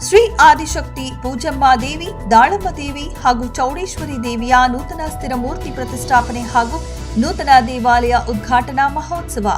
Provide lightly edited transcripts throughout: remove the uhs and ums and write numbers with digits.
ಶ್ರೀ ಆದಿಶಕ್ತಿ ಪೂಜಮ್ಮ ದೇವಿ, ದಾಳಮ್ಮ ದೇವಿ ಹಾಗೂ ಚೌಡೇಶ್ವರಿ ದೇವಿಯ ನೂತನ ಸ್ಥಿರ ಮೂರ್ತಿ ಪ್ರತಿಷ್ಠಾಪನೆ ಹಾಗೂ ನೂತನ ದೇವಾಲಯ ಉದ್ಘಾಟನಾ ಮಹೋತ್ಸವ.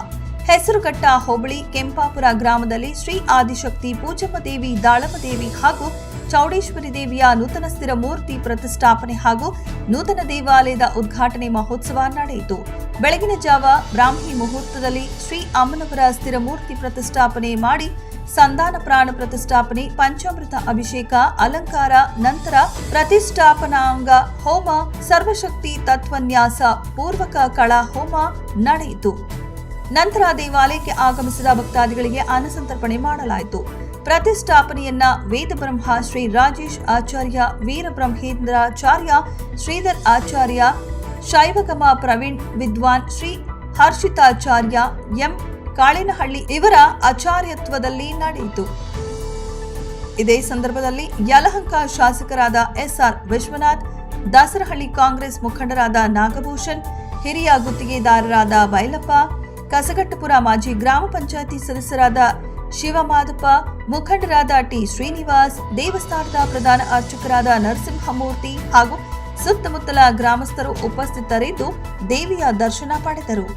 ಹೆಸರುಘಟ್ಟ ಹೋಬಳಿ ಕೆಂಪಾಪುರ ಗ್ರಾಮದಲ್ಲಿ ಶ್ರೀ ಆದಿಶಕ್ತಿ ಪೂಜಮ್ಮ ದೇವಿ, ದಾಳಮ್ಮ ದೇವಿ ಹಾಗೂ ಚೌಡೇಶ್ವರಿ ದೇವಿಯ ನೂತನ ಸ್ಥಿರ ಮೂರ್ತಿ ಪ್ರತಿಷ್ಠಾಪನೆ ಹಾಗೂ ನೂತನ ದೇವಾಲಯದ ಉದ್ಘಾಟನೆ ಮಹೋತ್ಸವ ನಡೆಯಿತು. ಬೆಳಗಿನ ಜಾವ ಬ್ರಾಹ್ಮಿ ಮುಹೂರ್ತದಲ್ಲಿ ಶ್ರೀ ಅಮ್ಮನವರ ಸ್ಥಿರ ಮೂರ್ತಿ ಪ್ರತಿಷ್ಠಾಪನೆ ಮಾಡಿ ಸಂಧಾನ ಪ್ರಾಣ ಪ್ರತಿಷ್ಠಾಪನೆ, ಪಂಚಾಮೃತ ಅಭಿಷೇಕ, ಅಲಂಕಾರ, ನಂತರ ಪ್ರತಿಷ್ಠಾಪನಾಂಗ ಹೋಮ, ಸರ್ವಶಕ್ತಿ ತತ್ವನ್ಯಾಸ ಪೂರ್ವಕ ಕಳಾ ಹೋಮ ನಡೆಯಿತು. ನಂತರ ದೇವಾಲಯಕ್ಕೆ ಆಗಮಿಸಿದ ಭಕ್ತಾದಿಗಳಿಗೆ ಅನ್ನಸಂತರ್ಪಣೆ ಮಾಡಲಾಯಿತು. ಪ್ರತಿಷ್ಠಾಪನೆಯನ್ನ ವೇದಬ್ರಹ್ಮ ಶ್ರೀ ರಾಜೇಶ್ ಆಚಾರ್ಯ, ವೀರಬ್ರಹ್ಮೇಂದ್ರಾಚಾರ್ಯ, ಶ್ರೀಧರ್ ಆಚಾರ್ಯ, ಶೈವಗಮ ಪ್ರವೀಣ್ ವಿದ್ವಾನ್, ಶ್ರೀ ಹರ್ಷಿತಾಚಾರ್ಯ, ಎಂ ಕಾಳಿನಹಳ್ಳಿ ಇವರ ಆಚಾರ್ಯತ್ವದಲ್ಲಿ ನಡೆಯಿತು. ಇದೇ ಸಂದರ್ಭದಲ್ಲಿ ಯಲಹಂಕ ಶಾಸಕರಾದ ಎಸ್ಆರ್ ವಿಶ್ವನಾಥ್, ದಾಸರಹಳ್ಳಿ ಕಾಂಗ್ರೆಸ್ ಮುಖಂಡರಾದ ನಾಗಭೂಷಣ್, ಹಿರಿಯ ಗುತ್ತಿಗೆದಾರರಾದ ಬೈಲಪ್ಪ, ಕಸಗಟ್ಟಪುರ ಮಾಜಿ ಗ್ರಾಮ ಪಂಚಾಯಿತಿ ಸದಸ್ಯರಾದ ಶಿವಮಾದಪ್ಪ, ಮುಖಂಡರಾದ ಟಿ ಶ್ರೀನಿವಾಸ್, ದೇವಸ್ಥಾನದ ಪ್ರಧಾನ ಅರ್ಚಕರಾದ ನರಸಿಂಹಮೂರ್ತಿ ಹಾಗೂ ಸುತ್ತಮುತ್ತಲ ಗ್ರಾಮಸ್ಥರು ಉಪಸ್ಥಿತರಿದ್ದು ದೇವಿಯ ದರ್ಶನ ಪಡೆದರು.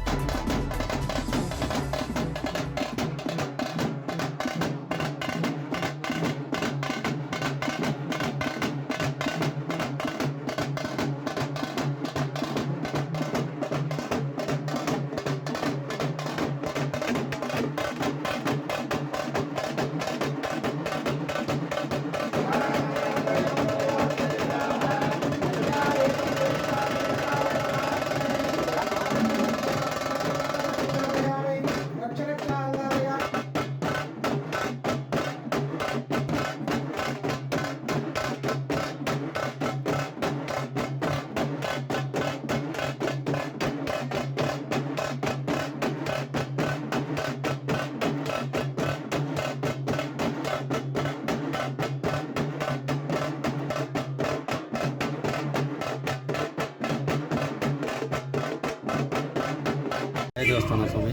ದೇವಸ್ಥಾನ ಸ್ವಾಮಿ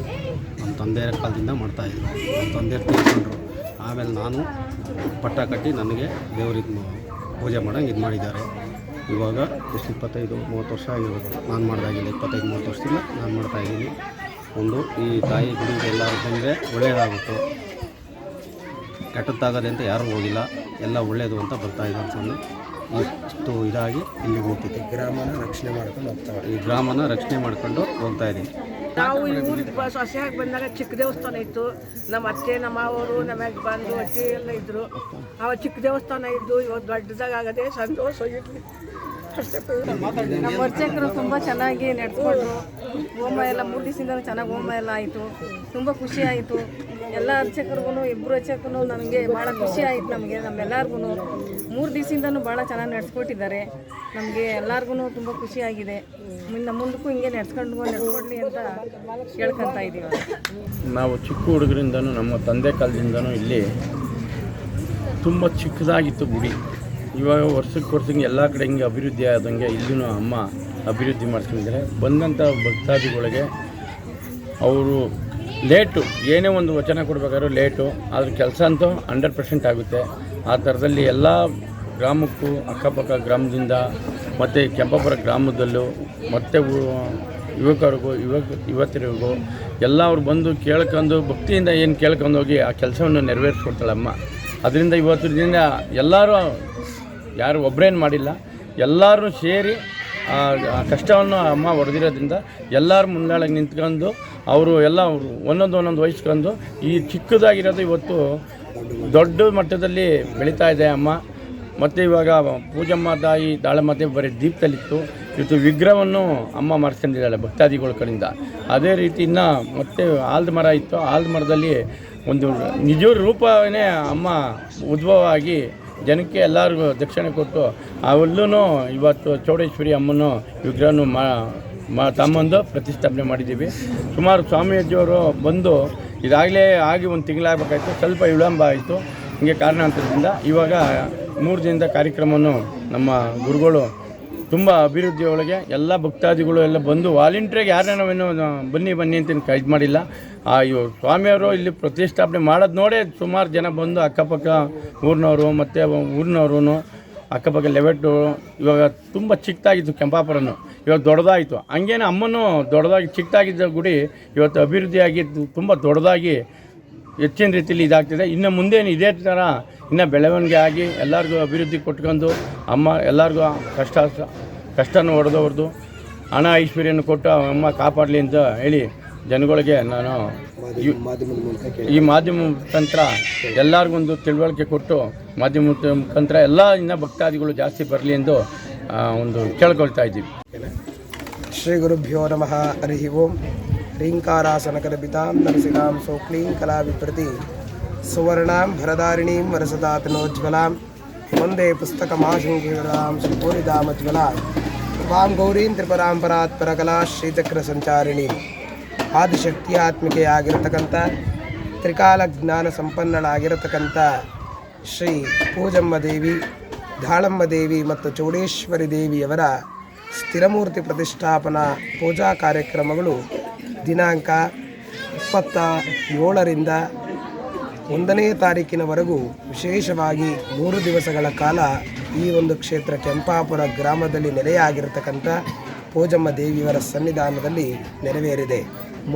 ನಮ್ಮ ತಂದೆಯ ಕಾಲದಿಂದ ಮಾಡ್ತಾಯಿದ್ರು. ನಮ್ಮ ತಂದೆಯರು ತೀರ್ಕೊಂಡ್ರು. ಆಮೇಲೆ ನಾನು ಪಟ್ಟ ಕಟ್ಟಿ ನನಗೆ ದೇವರಿಗೆ ಪೂಜೆ ಮಾಡೋಂಗೆ ಇದು ಮಾಡಿದ್ದಾರೆ. ಇವಾಗ ಎಷ್ಟು 25-30 ವರ್ಷ ಆಗಿರ್ಬೇಕು ನಾನು ಮಾಡ್ದಾಗಿಲ್ಲ. 25-30 ವರ್ಷದಿಂದ ನಾನು ಮಾಡ್ತಾಯಿದ್ದೀನಿ. ಒಂದು ಈ ತಾಯಿ ಗುಡಿಗೆ ಎಲ್ಲರೂ ಬಂದರೆ ಒಳ್ಳೆಯದಾಗುತ್ತೆ, ಕೆಟ್ಟದ್ದಾಗದೆ ಅಂತ ಯಾರೂ ಹೋಗಿಲ್ಲ, ಎಲ್ಲ ಒಳ್ಳೆಯದು ಅಂತ ಬರ್ತಾಯಿದ್ದಾರೆ ಸ್ವಾಮಿ. ಇಷ್ಟು ಇದಾಗಿ ಇಲ್ಲಿ ನಿಂತಿದೆ. ಗ್ರಾಮನ ರಕ್ಷಣೆ ಮಾಡ್ಕೊಂಡು ಹೋಗ್ತಾ ಈ ಗ್ರಾಮನ ರಕ್ಷಣೆ ಮಾಡ್ಕೊಂಡು ಹೋಗ್ತಾ ಇದ್ದೀನಿ. ನಾವು ಈ ಊರಿಗೆ ಸೊಸೆಯಾಗಿ ಬಂದಾಗ ಚಿಕ್ಕ ದೇವಸ್ಥಾನ ಇತ್ತು. ನಮ್ಮ ಅತ್ತೆ, ನಮ್ಮ ಮಾವರು, ನಮ್ಮ ಯಜಮಾನ್ರು, ಅತ್ತೆ ಎಲ್ಲ ಇದ್ದರು. ಆವಾಗ ಚಿಕ್ಕ ದೇವಸ್ಥಾನ ಇದ್ದು ಇವತ್ತು ದೊಡ್ಡದಾಗದೆ ಸಂತೋಷ ಇರಲಿ. ನಮ್ಮ ಅರ್ಚಕರು ತುಂಬ ಚೆನ್ನಾಗಿ ನಡೆಸ್ಕೊಂಡ್ರು. ಹೋಮ ಎಲ್ಲ 3 ದಿವಸದಿಂದ ಚೆನ್ನಾಗಿ ಹೋಮ ಎಲ್ಲ ಆಯಿತು. ತುಂಬ ಖುಷಿ ಆಯಿತು. ಎಲ್ಲ ಅರ್ಚಕರಿಗೂ, ಇಬ್ಬರು ಅರ್ಚಕರು ನನಗೆ ಭಾಳ ಖುಷಿ ಆಯಿತು. ನಮ್ಮೆಲ್ಲರಿಗೂ 3 ದಿವಸದಿಂದನೂ ಭಾಳ ಚೆನ್ನಾಗಿ ನಡೆಸ್ಕೊಟ್ಟಿದ್ದಾರೆ. ನಮಗೆ ಎಲ್ಲರಿಗೂ ತುಂಬ ಖುಷಿಯಾಗಿದೆ. ಮುಂದಕ್ಕೂ ಹಿಂಗೆ ನಡ್ಸ್ಕೊಡ್ಲಿ ಅಂತ ಕೇಳ್ಕೊತಾ ಇದ್ದೀವಿ. ನಾವು ಚಿಕ್ಕ ಹುಡುಗರಿಂದನೂ ನಮ್ಮ ತಂದೆ ಕಾಲದಿಂದನೂ ಇಲ್ಲಿ ತುಂಬ ಚಿಕ್ಕದಾಗಿತ್ತು ಗುಡಿ. ಇವಾಗ ವರ್ಷಕ್ಕೆ ಎಲ್ಲ ಕಡೆ ಹಿಂಗೆ ಅಭಿವೃದ್ಧಿ ಆದಂಗೆ ಇಲ್ಲೂ ಅಮ್ಮ ಅಭಿವೃದ್ಧಿ ಮಾಡ್ಕೊಂಡಿದ್ದಾರೆ. ಬಂದಂಥ ಭಕ್ತಾದಿಗಳಿಗೆ ಅವರು ಲೇಟು, ಏನೇ ಒಂದು ವಚನ ಕೊಡಬೇಕಾದ್ರೂ ಲೇಟು, ಆದರೆ ಕೆಲಸ ಅಂತೂ 100% ಆಗುತ್ತೆ. ಆ ಥರದಲ್ಲಿ ಎಲ್ಲ ಗ್ರಾಮಕ್ಕೂ, ಅಕ್ಕಪಕ್ಕ ಗ್ರಾಮದಿಂದ ಮತ್ತು ಕೆಂಪಾಪುರ ಗ್ರಾಮದಲ್ಲೂ ಮತ್ತು ಯುವಕರಿಗೂ ಯುವತಿಯರಿಗೂ ಎಲ್ಲ ಅವ್ರು ಬಂದು ಕೇಳ್ಕೊಂಡು ಭಕ್ತಿಯಿಂದ ಏನು ಕೇಳ್ಕೊಂಡು ಹೋಗಿ ಆ ಕೆಲಸವನ್ನು ನೆರವೇರಿಸ್ಕೊಡ್ತಾಳಮ್ಮ. ಅದರಿಂದ ಇವತ್ತು ದಿನ ಎಲ್ಲರೂ ಯಾರು ಒಬ್ಬರೇನು ಮಾಡಿಲ್ಲ, ಎಲ್ಲರೂ ಸೇರಿ ಆ ಕಷ್ಟವನ್ನು ಅಮ್ಮ ಹೊಡೆದಿರೋದ್ರಿಂದ ಎಲ್ಲರೂ ಮುಂದಾಳಾಗಿ ನಿಂತ್ಕೊಂಡು ಅವರು ಎಲ್ಲ ಒಂದೊಂದು ವಹಿಸ್ಕೊಂಡು ಈ ಚಿಕ್ಕದಾಗಿರೋದು ಇವತ್ತು ದೊಡ್ಡ ಮಟ್ಟದಲ್ಲಿ ಬೆಳೀತಾ ಇದೆ ಅಮ್ಮ. ಮತ್ತು ಇವಾಗ ಪೂಜಮ್ಮ ತಾಯಿ, ದಾಳಮ್ಮ ದೇವಿ ಬರೀ ದೀಪದಲ್ಲಿತ್ತು. ಇವತ್ತು ವಿಗ್ರಹವನ್ನು ಅಮ್ಮ ಮಾಡಿಸ್ಕೊಂಡಿದ್ದಾಳೆ ಭಕ್ತಾದಿಗಳ ಕಡೆಯಿಂದ. ಅದೇ ರೀತಿ ಇನ್ನು ಮತ್ತೆ ಆಲದ ಮರ ಇತ್ತು. ಆಲದ ಮರದಲ್ಲಿ ಒಂದು ನಿಜ ರೂಪವೇ ಅಮ್ಮ ಉದ್ಭವ ಆಗಿ ಜನಕ್ಕೆ ಎಲ್ಲರಿಗೂ ದಕ್ಷಿಣೆ ಕೊಟ್ಟು ಅವೆಲ್ಲೂ ಇವತ್ತು ಚೌಡೇಶ್ವರಿ ಅಮ್ಮನ ವಿಗ್ರಹನೂ ತಮ್ಮಂದು ಪ್ರತಿಷ್ಠಾಪನೆ ಮಾಡಿದ್ದೀವಿ. ಸುಮಾರು ಸ್ವಾಮೀಜಿಯವರು ಬಂದು ಇದಾಗಲೇ ಆಗಿ 1 ತಿಂಗಳಾಗಬೇಕಾಯ್ತು, ಸ್ವಲ್ಪ ವಿಳಂಬ ಆಯಿತು. ಹಿಂಗೆ ಕಾರಣಾಂತರದಿಂದ ಇವಾಗ 3 ದಿನದ ಕಾರ್ಯಕ್ರಮವನ್ನು ನಮ್ಮ ಗುರುಗಳು ತುಂಬ ಅಭಿವೃದ್ಧಿ ಒಳಗೆ ಎಲ್ಲ ಭಕ್ತಾದಿಗಳು ಎಲ್ಲ ಬಂದು ವಾಲಂಟ್ರಿಗೆ ಯಾರನ್ನ ನಾವೇನು ಬನ್ನಿ ಅಂತ ಇದು ಮಾಡಿಲ್ಲ. ಇವರು ಸ್ವಾಮಿಯವರು ಇಲ್ಲಿ ಪ್ರತಿಷ್ಠಾಪನೆ ಮಾಡೋದು ನೋಡೇ ಸುಮಾರು ಜನ ಬಂದು ಅಕ್ಕಪಕ್ಕ ಊರಿನವರು ಮತ್ತು ಊರಿನವರು ಅಕ್ಕಪಕ್ಕ ಲೆವೆಟ್ಟು ಇವಾಗ ತುಂಬ ಚಿಕ್ಕದಾಗಿತ್ತು ಕೆಂಪಾಪುರನು, ಇವಾಗ ದೊಡ್ಡದಾಯಿತು. ಹಂಗೇನೆ ಅಮ್ಮನೂ ದೊಡ್ಡದಾಗಿ ಚಿಕ್ಕದಾಗಿದ್ದ ಗುಡಿ ಇವತ್ತು ಅಭಿವೃದ್ಧಿಯಾಗಿದ್ದು ತುಂಬ ದೊಡ್ಡದಾಗಿ ಹೆಚ್ಚಿನ ರೀತಿಯಲ್ಲಿ ಇದಾಗ್ತಿದೆ. ಇನ್ನು ಮುಂದೇನು ಇದೇ ಥರ ಇನ್ನೂ ಬೆಳವಣಿಗೆ ಆಗಿ ಎಲ್ಲರಿಗೂ ಅಭಿವೃದ್ಧಿ ಕೊಟ್ಕೊಂಡು ಅಮ್ಮ ಎಲ್ಲರಿಗೂ ಕಷ್ಟನ ಹೊಡೆದವ್ರದ್ದು ಹಣ ಐಶ್ವರ್ಯನ ಕೊಟ್ಟು ಅಮ್ಮ ಕಾಪಾಡಲಿ ಅಂತ ಹೇಳಿ ಜನಗಳಿಗೆ ನಾನು ಈ ಮಾಧ್ಯಮ ಮುಖಾಂತರ ಎಲ್ಲರಿಗೊಂದು ತಿಳುವಳಿಕೆ ಕೊಟ್ಟು ಮಾಧ್ಯಮ ಮುಖಾಂತರ ಎಲ್ಲ ಇನ್ನೂ ಭಕ್ತಾದಿಗಳು ಜಾಸ್ತಿ ಬರಲಿ ಎಂದು ಒಂದು ಕೇಳ್ಕೊಳ್ತಾ ಇದ್ದೀವಿ. ಶ್ರೀ ಗುರುಭ್ಯೋ ನಮಃ. ಹರಿ ಓಂ. ह्रीङ्कारासनकल्पितां नरसिकां सौक्लीं कलाविप्रति सुवर्णां भरदारिणीं वरसदातनोज्ज्वलां वन्दे पुस्तकमाशङ्किलां सुपूरितामज्ज्वलां वां गौरीं त्रिपुरां परात्परकला ಶ್ರೀಚಕ್ರಸಂಚಾರಿಣಿ ಆದಿಶಕ್ತಿಯಾತ್ಮಿಕೆ ಆಗಿರತಕ್ಕಂಥ ತ್ರಿಕಾಲ ಜ್ಞಾನ ಸಂಪನ್ನಳಾಗಿರತಕ್ಕಂಥ ಶ್ರೀ ಪೂಜಮ್ಮ ದೇವಿ, ದಾಳಮ್ಮ ದೇವಿ ಮತ್ತು ಚೌಡೇಶ್ವರಿ ದೇವಿಯವರ ಸ್ಥಿರಮೂರ್ತಿ ಪ್ರತಿಷ್ಠಾಪನಾ ಪೂಜಾ ಕಾರ್ಯಕ್ರಮಗಳು ದಿನಾಂಕ 27ರಿಂದ 1ನೇ ತಾರೀಕಿನವರೆಗೂ ವಿಶೇಷವಾಗಿ 3 ದಿವಸಗಳ ಕಾಲ ಈ ಒಂದು ಕ್ಷೇತ್ರ ಕೆಂಪಾಪುರ ಗ್ರಾಮದಲ್ಲಿ ನೆಲೆಯಾಗಿರತಕ್ಕಂಥ ಪೂಜಮ್ಮ ದೇವಿಯವರ ಸನ್ನಿಧಾನದಲ್ಲಿ ನೆರವೇರಿದೆ.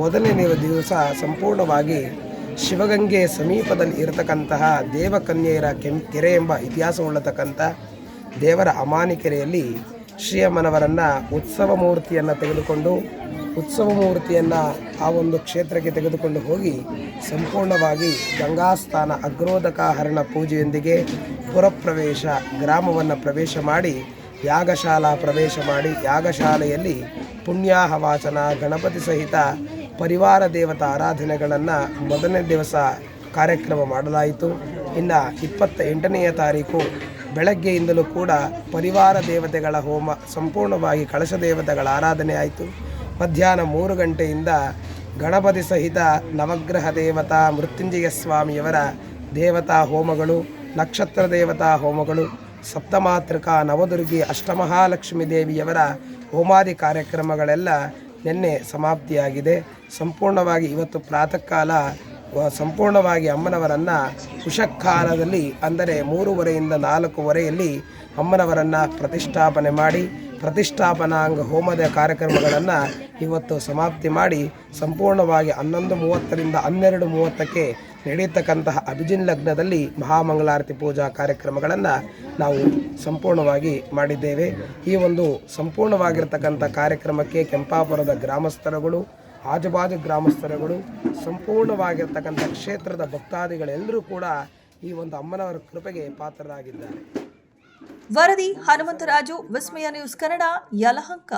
ಮೊದಲನೇ ದಿವಸ ಸಂಪೂರ್ಣವಾಗಿ ಶಿವಗಂಗೆ ಸಮೀಪದಲ್ಲಿ ಇರತಕ್ಕಂತಹ ದೇವಕನ್ಯೆಯರ ಕೆರೆ ಎಂಬ ಇತಿಹಾಸವುಳ್ಳತಕ್ಕಂಥ ದೇವರ ಅಮಾನಿಕೆರೆಯಲ್ಲಿ ಶ್ರೀಯಮ್ಮನವರನ್ನು ಉತ್ಸವ ಮೂರ್ತಿಯನ್ನು ಆ ಒಂದು ಕ್ಷೇತ್ರಕ್ಕೆ ತೆಗೆದುಕೊಂಡು ಹೋಗಿ ಸಂಪೂರ್ಣವಾಗಿ ಗಂಗಾಸ್ಥಾನ ಅಗ್ರೋದಕಾಹರಣ ಪೂಜೆಯೊಂದಿಗೆ ಪುರಪ್ರವೇಶ ಗ್ರಾಮವನ್ನು ಪ್ರವೇಶ ಮಾಡಿ ಯಾಗಶಾಲೆಯಲ್ಲಿ ಪುಣ್ಯಾಹವಾಚನ ಗಣಪತಿ ಸಹಿತ ಪರಿವಾರ ದೇವತಾ ಆರಾಧನೆಗಳನ್ನು ಮೊದಲನೇ ದಿವಸ ಕಾರ್ಯಕ್ರಮ ಮಾಡಲಾಯಿತು. ಇನ್ನು 28ನೆಯ ತಾರೀಕು ಬೆಳಗ್ಗೆಯಿಂದಲೂ ಕೂಡ ಪರಿವಾರ ದೇವತೆಗಳ ಹೋಮ, ಸಂಪೂರ್ಣವಾಗಿ ಕಳಶ ದೇವತೆಗಳ ಆರಾಧನೆ ಆಯಿತು. ಮಧ್ಯಾಹ್ನ 3 ಗಂಟೆಯಿಂದ ಗಣಪತಿ ಸಹಿತ ನವಗ್ರಹ ದೇವತಾ ಮೃತ್ಯುಂಜಯ ಸ್ವಾಮಿಯವರ ದೇವತಾ ಹೋಮಗಳು, ನಕ್ಷತ್ರ ದೇವತಾ ಹೋಮಗಳು, ಸಪ್ತಮಾತೃಕಾ ನವದುರ್ಗಿ ಅಷ್ಟಮಹಾಲಕ್ಷ್ಮೀ ದೇವಿಯವರ ಹೋಮಾದಿ ಕಾರ್ಯಕ್ರಮಗಳೆಲ್ಲ ನಿನ್ನೆ ಸಮಾಪ್ತಿಯಾಗಿದೆ. ಸಂಪೂರ್ಣವಾಗಿ ಇವತ್ತು ಪ್ರಾತಃ ಕಾಲ ಸಂಪೂರ್ಣವಾಗಿ ಅಮ್ಮನವರನ್ನು ಉಷಃಕಾಲದಲ್ಲಿ ಅಂದರೆ 3:30ಯಿಂದ 4:15 ಅಮ್ಮನವರನ್ನು ಪ್ರತಿಷ್ಠಾಪನೆ ಮಾಡಿ ಪ್ರತಿಷ್ಠಾಪನಾಂಗ ಹೋಮದ ಕಾರ್ಯಕ್ರಮಗಳನ್ನು ಇವತ್ತು ಸಮಾಪ್ತಿ ಮಾಡಿ ಸಂಪೂರ್ಣವಾಗಿ 11:30ರಿಂದ 12:30ಕ್ಕೆ ನಡೆಯತಕ್ಕಂತಹ ಅಭಿಜಿನ್ ಲಗ್ನದಲ್ಲಿ ಮಹಾಮಂಗಳಾರತಿ ಪೂಜಾ ಕಾರ್ಯಕ್ರಮಗಳನ್ನು ನಾವು ಸಂಪೂರ್ಣವಾಗಿ ಮಾಡಿದ್ದೇವೆ. ಈ ಒಂದು ಸಂಪೂರ್ಣವಾಗಿರ್ತಕ್ಕಂಥ ಕಾರ್ಯಕ್ರಮಕ್ಕೆ ಕೆಂಪಾಪುರದ ಗ್ರಾಮಸ್ಥರುಗಳು, ಆಜುಬಾಜು ಗ್ರಾಮಸ್ಥರುಗಳು, ಸಂಪೂರ್ಣವಾಗಿರ್ತಕ್ಕಂಥ ಕ್ಷೇತ್ರದ ಭಕ್ತಾದಿಗಳೆಲ್ಲರೂ ಕೂಡ ಈ ಒಂದು ಅಮ್ಮನವರ ಕೃಪೆಗೆ ಪಾತ್ರರಾಗಿದ್ದಾರೆ. ವರದಿ ಹನುಮಂತರಾಜು, ವಿಸ್ಮಯ ನ್ಯೂಸ್ ಕನ್ನಡ, ಯಲಹಂಕ.